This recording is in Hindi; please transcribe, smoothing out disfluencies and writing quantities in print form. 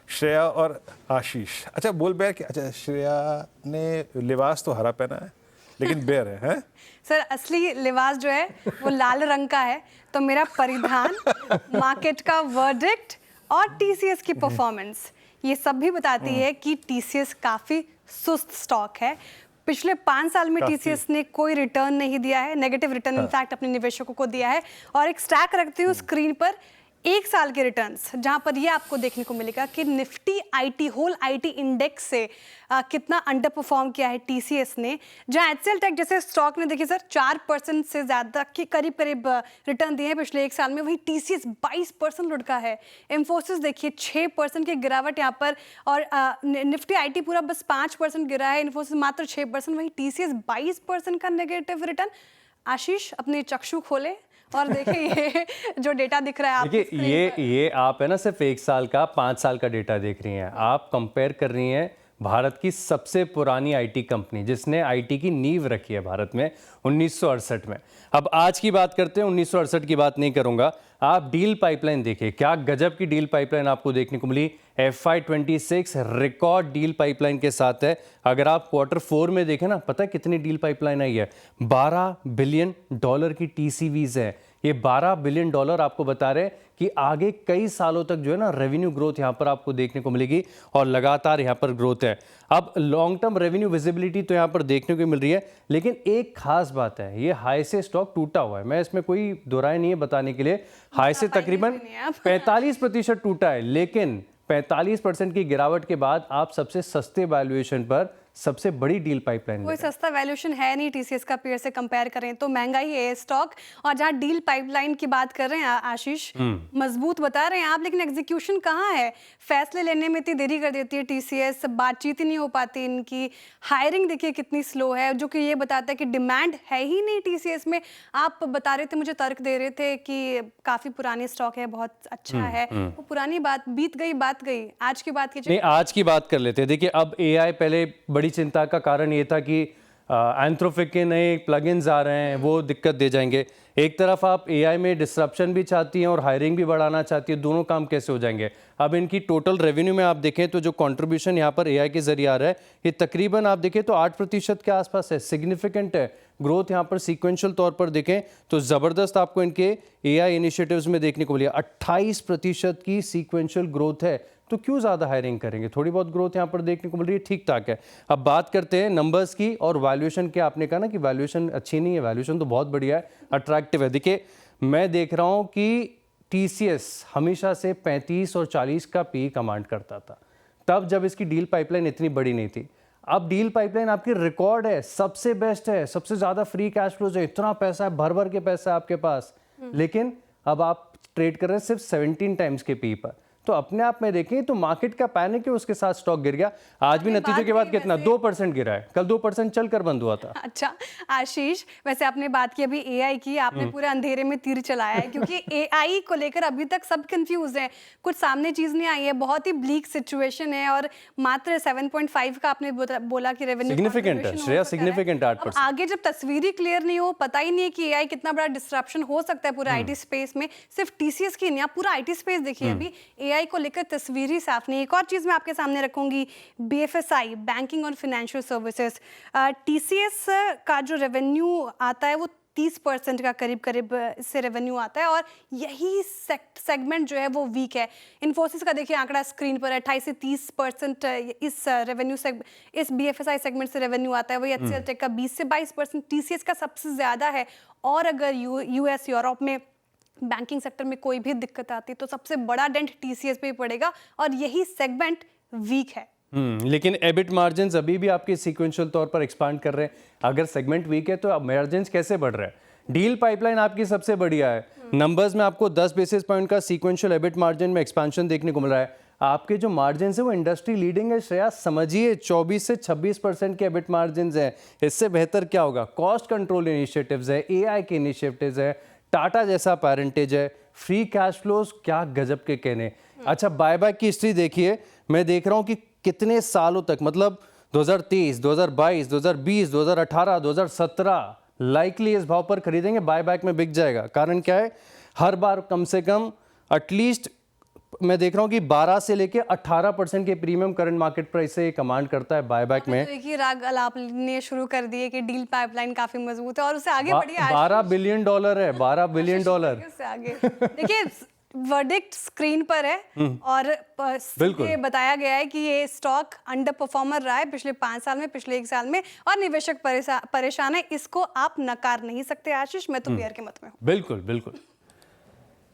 श्रेया और आशीष। अच्छा बोल बेयर कि अच्छा श्रेया ने लिबास तो हरा पहना है लेकिन बेयर है, हैं? सर असली लिबास जो है वो लाल रंग का है, तो मेरा परिधान, मार्केट का वर्डिक्ट और टीसीएस की परफॉर्मेंस ये सब भी बताती है कि टीसीएस काफ़ी सुस्त स्टॉक है। पिछले 5 साल में टीसीएस ने कोई रिटर्न नहीं दिया है, नेगेटिव रिटर्न इनफैक्ट अपने निवेशकों को दिया है। और एक स्टैक रखती हूँ स्क्रीन पर 1 साल के रिटर्न्स, जहां पर ये आपको देखने को मिलेगा कि Nifty IT whole IT index से कितना अंडर परफॉर्म किया है टीसीएस ने। जहां एचसीएल टेक जैसे स्टॉक ने देखिए सर 4% से ज़्यादा के करीब रिटर्न दिए हैं पिछले 1 साल में, वहीं टीसीएस 22% लुढ़का है। इंफोसिस देखिए 6% की गिरावट यहाँ पर, और निफ्टी आईटी पूरा बस 5% गिरा है, इंफोसिस मात्र 6%, वहीं टीसीएस 22% का नेगेटिव रिटर्न। आशीष अपने चक्षु खोले और देखिए ये जो डेटा दिख रहा है आपको देखिए ये आप है ना सिर्फ 1 साल का 5 साल का डेटा देख रही हैं। आप कंपेयर कर रही हैं भारत की सबसे पुरानी आईटी कंपनी जिसने आईटी की नींव रखी है भारत में 1968 में। अब आज की बात करते हैं, 1968 की बात नहीं करूंगा। आप डील पाइपलाइन देखिए, क्या गजब की डील पाइपलाइन आपको देखने को मिली। FY26 रिकॉर्ड डील पाइपलाइन के साथ है। अगर आप Q4 में देखें ना, पता है कितनी डील पाइपलाइन आई है? $12 बिलियन की टीसीवीज है। ये $12 बिलियन आपको बता रहे हैं कि आगे कई सालों तक जो है ना रेवेन्यू ग्रोथ यहाँ पर आपको देखने को मिलेगी और लगातार यहाँ पर ग्रोथ है। अब लॉन्ग टर्म रेवेन्यू विजिबिलिटी तो यहाँ पर देखने को मिल रही है, लेकिन एक खास बात है, ये हाई से स्टॉक टूटा हुआ है। मैं इसमें कोई दोहराई नहीं है बताने के लिए, हाई से तकरीबन 45% टूटा है, लेकिन 45% की गिरावट के बाद आप सबसे सस्ते वैल्यूएशन पर सबसे बड़ी डील पाइपलाइन, कोई सस्ता वैल्यूएशन है नहीं टीसीएस का, पेयर से कंपेयर करें तो महंगा ही है स्टॉक। और जहां डील पाइपलाइन की बात कर रहे हैं आशीष, मजबूत बता रहे हैं आप, लेकिन एग्जीक्यूशन कहाँ है? फैसले लेने में इतनी देरी कर देती है टीसीएस, बातचीत ही नहीं हो पाती इनकी। हायरिंग देखिए कितनी स्लो है, जो कि ये बताता है कि डिमांड है ही नहीं टीसीएस में। आप बता रहे थे, मुझे तर्क दे रहे थे कि काफी पुरानी स्टॉक है, बहुत अच्छा है। वो पुरानी बात बीत गई, बात गई। आज की बात कीजिए। नहीं, आज की बात कर लेते हैं। देखिए अब एआई, पहले बड़ी चिंता का कारण ये था कि एंथ्रोपिक के नए प्लगइन्स आ रहे हैं, वो दिक्कत दे जाएंगे। एक तरफ आप एआई में डिसरप्शन भी चाहती हैं और हायरिंग भी बढ़ाना चाहती है, दोनों काम कैसे हो जाएंगे? अब इनकी टोटल रेवेन्यू में आप देखें तो जो कंट्रीब्यूशन यहाँ पर एआई के जरिए आ रहा है, ये तकरीबन आप देखें तो 8% के आसपास है। सिग्निफिकेंट है ग्रोथ यहाँ पर। सीक्वेंशियल तौर पर देखें तो ज़बरदस्त आपको इनके एआई इनिशिएटिव्स में देखने को मिली। 28% की सीक्वेंशियल ग्रोथ है, तो क्यों ज़्यादा हायरिंग करेंगे? थोड़ी बहुत ग्रोथ यहाँ पर देखने को मिल रही है, ठीक ठाक है। अब बात करते हैं नंबर्स की और वैल्यूएशन की। आपने कहा ना कि वैल्यूएशन अच्छी नहीं है, वैल्यूएशन तो बहुत बढ़िया है, अट्रैक्टिव है। देखिए मैं देख रहा हूँ कि टीसीएस हमेशा से 35 और 40 का पी कमांड करता था, तब जब इसकी डील पाइपलाइन इतनी बड़ी नहीं थी। अब डील पाइपलाइन आपकी रिकॉर्ड है, सबसे बेस्ट है, सबसे ज़्यादा फ्री कैश फ्लोज है, इतना पैसा है, भर भर के पैसा है आपके पास, लेकिन अब आप ट्रेड कर रहे हैं सिर्फ 17 टाइम्स के पी पर। तो अपने आप में देखें तो मार्केट का पैनिक है, उसके साथ स्टॉक गिर गया। आज भी नतीजे के बाद कितना 2% गिरा है, कल 2% चलकर बंद हुआ था। अच्छा आशीष, वैसे आपने बात की अभी एआई की, आपने पूरे अंधेरे में तीर चलाया है, क्योंकि एआई को लेकर अभी तक सब कंफ्यूज हैं, कुछ सामने चीज नहीं आई है, बहुत ही ब्लीक सिचुएशन है। और मात्र 7.5 का आपने बोला कि रेवेन्यू सिग्निफिकेंट है श्रेया, सिग्निफिकेंट 8%। आगे जब तस्वीर क्लियर नहीं हो, पता ही नहीं है कि एआई कितना बड़ा डिस्ट्रप्शन हो सकता है पूरा आईटी स्पेस में। सिर्फ टीसीएस की नहीं, आप पूरा आईटी स्पेस देखिए, अभी एआई को लेकर तस्वीर ही साफ नहीं। एक और चीज मैं आपके सामने रखूंगी, बीएफएसआई, बैंकिंग और फाइनेंशियल सर्विसेज। टीसीएस का जो रेवेन्यू आता है वो 30% का करीब इससे रेवेन्यू आता है, और यही सेगमेंट जो है वो वीक है। इन्फोसिस का देखिए आंकड़ा स्क्रीन पर है, 28 से 30% इस रेवेन्यू इस बीएफएसआई सेगमेंट से रेवेन्यू आता है। वही एचसीएल टेक का 20 से 22%, टीसीएस का सबसे ज्यादा है। और अगर यूएस यूरोप में बैंकिंग सेक्टर में कोई भी दिक्कत आती तो सबसे बड़ा डेंट टीसीएस पे ही पड़ेगा, और यही सेगमेंट वीक है। लेकिन एबिट मार्जिन्स अभी भी आपके सीक्वेंशियल तौर पर एक्सपांड कर रहे हैं। अगर सेगमेंट वीक है तो अब मार्जिन्स कैसे बढ़ रहे हैं? डील पाइपलाइन आपकी सबसे बढ़िया है। नंबर्स में आपको 10 बेसिस पॉइंट का सीक्वेंशियल एबिट मार्जिन में एक्सपांशन देखने को मिल रहा है। आपके जो मार्जिन है वो इंडस्ट्री लीडिंग है श्रेया, समझिए 24 से 26% के एबिट मार्जिन है। इससे बेहतर क्या होगा? कॉस्ट कंट्रोल इनिशिएटिव्स है, एआई के इनिशिएटिव्स है, टाटा जैसा पैरेंटेज है, फ्री कैश फ्लोज क्या गजब के कहने। अच्छा बायबैक की हिस्ट्री देखिए, मैं देख रहा हूं कि कितने सालों तक, मतलब 2023, 2022, 2020, 2018, 2017 लाइकली इस भाव पर खरीदेंगे, बायबैक में बिक जाएगा। कारण क्या है? हर बार कम से कम एटलीस्ट मैं देख रहा हूँ कि 12 से लेके 18% के प्रीमियम करंट मार्केट प्राइस से कमांड करता है बायबैक में। तो एक ही राग अलाप ने शुरू कर दिए कि डील पाइपलाइन काफी मजबूत है और उससे आगे बढ़िए। 12 बिलियन डॉलर है, 12 बिलियन डॉलर। उससे आगे देखिए, वर्डिक्ट स्क्रीन पर है और ये बताया गया है कि ये स्टॉक अंडर परफॉर्मर रहा है पिछले 5 साल में, पिछले 1 साल में, और निवेशक परेशान है। इसको आप नकार नहीं सकते आशीष, मैं तो बेयर के मत में हूँ। बिल्कुल बिल्कुल।